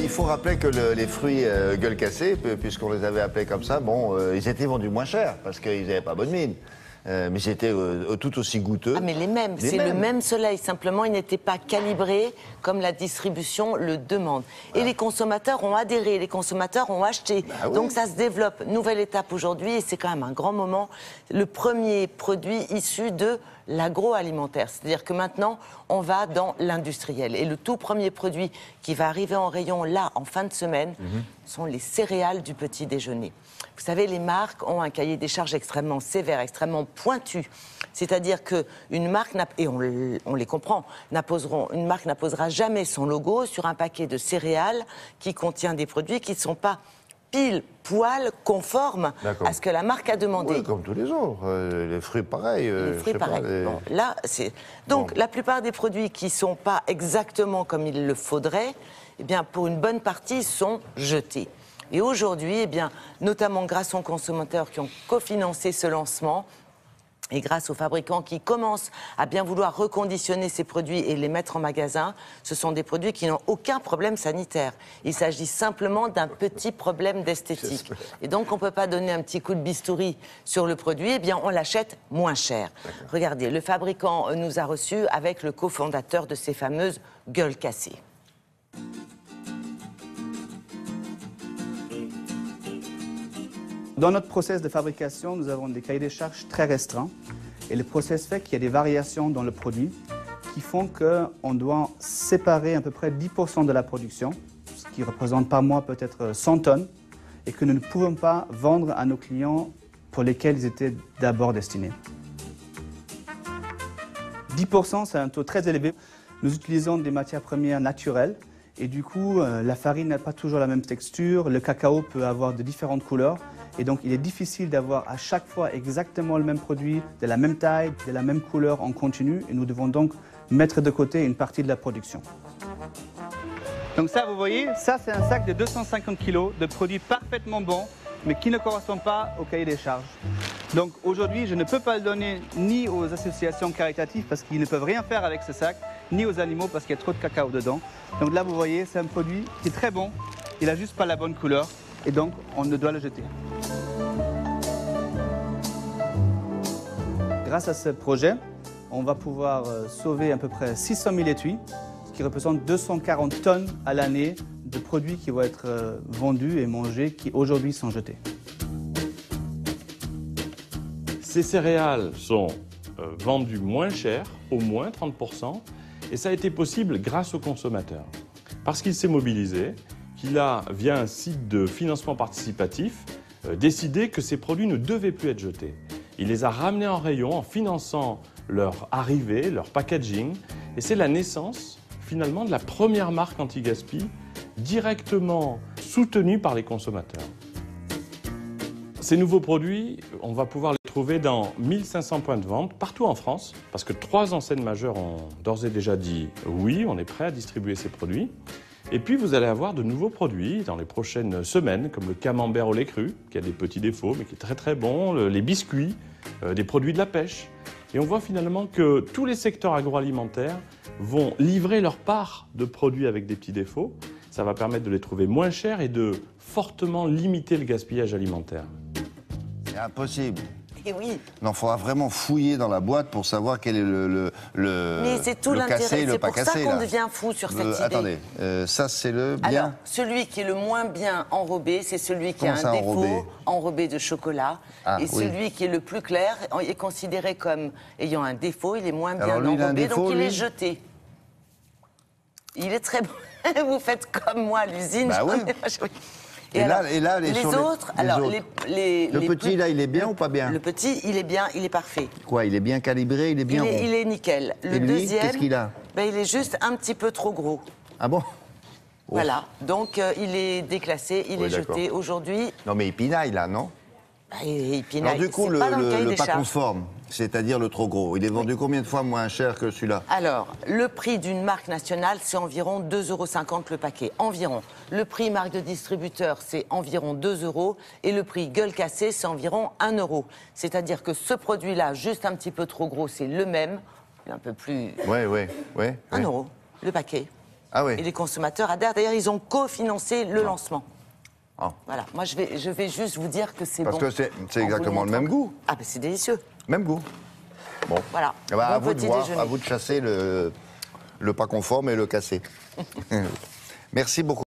il faut rappeler que les fruits gueule cassée, puisqu'on les avait appelés comme ça, bon, ils étaient vendus moins cher parce qu'ils n'avaient pas bonne mine. Mais c'était tout aussi goûteux. Ah mais les mêmes, c'est le même soleil, simplement ils n'étaient pas calibrés comme la distribution le demande. Et les consommateurs ont adhéré, les consommateurs ont acheté. Bah oui. Donc ça se développe. Nouvelle étape aujourd'hui et c'est quand même un grand moment. Le premier produit issu de l'agroalimentaire. C'est-à-dire que maintenant, on va dans l'industriel. Et le tout premier produit qui va arriver en rayon là, en fin de semaine, sont les céréales du petit déjeuner. Vous savez, les marques ont un cahier des charges extrêmement sévère, extrêmement pointu. C'est-à-dire qu'une marque, et on les comprend, une marque n'apposera jamais son logo sur un paquet de céréales qui contient des produits qui ne sont pas pile poil conformes à ce que la marque a demandé. Oui, comme tous les autres. Les fruits, pareil. Les fruits, pareil. Bon, là, donc, la plupart des produits qui ne sont pas exactement comme il le faudrait, eh bien, pour une bonne partie, sont jetés. Et aujourd'hui, eh bien, notamment grâce aux consommateurs qui ont cofinancé ce lancement, et grâce aux fabricants qui commencent à bien vouloir reconditionner ces produits et les mettre en magasin, ce sont des produits qui n'ont aucun problème sanitaire. Il s'agit simplement d'un petit problème d'esthétique. Et donc, on ne peut pas donner un petit coup de bistouri sur le produit, eh bien, on l'achète moins cher. Regardez, le fabricant nous a reçus avec le cofondateur de ces fameuses gueules cassées. Dans notre process de fabrication, nous avons des cahiers des charges très restreints. Et le process fait qu'il y a des variations dans le produit qui font qu'on doit séparer à peu près 10% de la production, ce qui représente par mois peut-être 100 tonnes, et que nous ne pouvons pas vendre à nos clients pour lesquels ils étaient d'abord destinés. 10%, c'est un taux très élevé. Nous utilisons des matières premières naturelles. Et du coup, la farine n'a pas toujours la même texture, le cacao peut avoir de différentes couleurs. Et donc, il est difficile d'avoir à chaque fois exactement le même produit, de la même taille, de la même couleur en continu. Et nous devons donc mettre de côté une partie de la production. Donc ça, vous voyez, ça c'est un sac de 250 kg de produits parfaitement bons, mais qui ne correspondent pas au cahier des charges. Donc aujourd'hui, je ne peux pas le donner ni aux associations caritatives parce qu'ils ne peuvent rien faire avec ce sac, ni aux animaux parce qu'il y a trop de cacao dedans. Donc là, vous voyez, c'est un produit qui est très bon, il n'a juste pas la bonne couleur et donc on ne doit le jeter. Grâce à ce projet, on va pouvoir sauver à peu près 600 000 étuis, ce qui représente 240 tonnes à l'année de produits qui vont être vendus et mangés qui aujourd'hui sont jetés. Ces céréales sont vendues moins cher, au moins 30%, et ça a été possible grâce au consommateur. Parce qu'il s'est mobilisé, qu'il a, via un site de financement participatif, décidé que ces produits ne devaient plus être jetés. Il les a ramenés en rayon en finançant leur arrivée, leur packaging, et c'est la naissance finalement de la première marque anti-gaspi directement soutenue par les consommateurs. Ces nouveaux produits, on va pouvoir les trouver dans 1500 points de vente partout en France, parce que 3 enseignes majeures ont d'ores et déjà dit oui, on est prêt à distribuer ces produits. Et puis vous allez avoir de nouveaux produits dans les prochaines semaines, comme le camembert au lait cru, qui a des petits défauts mais qui est très très bon, les biscuits, des produits de la pêche. Et on voit finalement que tous les secteurs agroalimentaires vont livrer leur part de produits avec des petits défauts. Ça va permettre de les trouver moins chers et de fortement limiter le gaspillage alimentaire. C'est impossible. Et oui. Non, il faudra vraiment fouiller dans la boîte pour savoir quel est Mais c'est tout l'intérêt, c'est pour ça qu'on devient fou sur cette idée. Attendez, ça c'est le bien. Alors, celui qui est le moins bien enrobé, c'est celui qui a un défaut enrobé de chocolat. Et celui qui est le plus clair est considéré comme ayant un défaut, il est moins bien enrobé, donc il est jeté. Il est très bon. Vous faites comme moi à l'usine. Bah oui. Et là, les autres, le petit, là, il est bien ou pas bien? Le petit, il est bien, il est parfait. Quoi, il est bien calibré, il est bien rond? Il est nickel. Le deuxième, qu'est-ce qu'il a? Il est juste un petit peu trop gros. Ah bon? Voilà, donc il est déclassé, il est jeté aujourd'hui. Non mais il pinaille là, non? Il pinaille. Alors du coup, le pas conforme, c'est-à-dire le trop gros, il est vendu combien de fois moins cher que celui-là? Alors, le prix d'une marque nationale, c'est environ 2,50 € le paquet, environ. Le prix marque de distributeur, c'est environ 2 €. Et le prix gueule cassée, c'est environ 1 €. C'est-à-dire que ce produit-là, juste un petit peu trop gros, c'est le même, un peu plus... Oui. 1 € le paquet. Ah oui. Et les consommateurs adhèrent. D'ailleurs, ils ont cofinancé le lancement. Ah. Voilà, moi je vais juste vous dire que c'est bon. Parce que c'est exactement le même goût. Ah ben c'est délicieux. Même goût. Bon. Voilà. Eh ben, à Bon vous de petit voir, déjeuner. à vous de chasser le pas conforme et le casser. Merci beaucoup.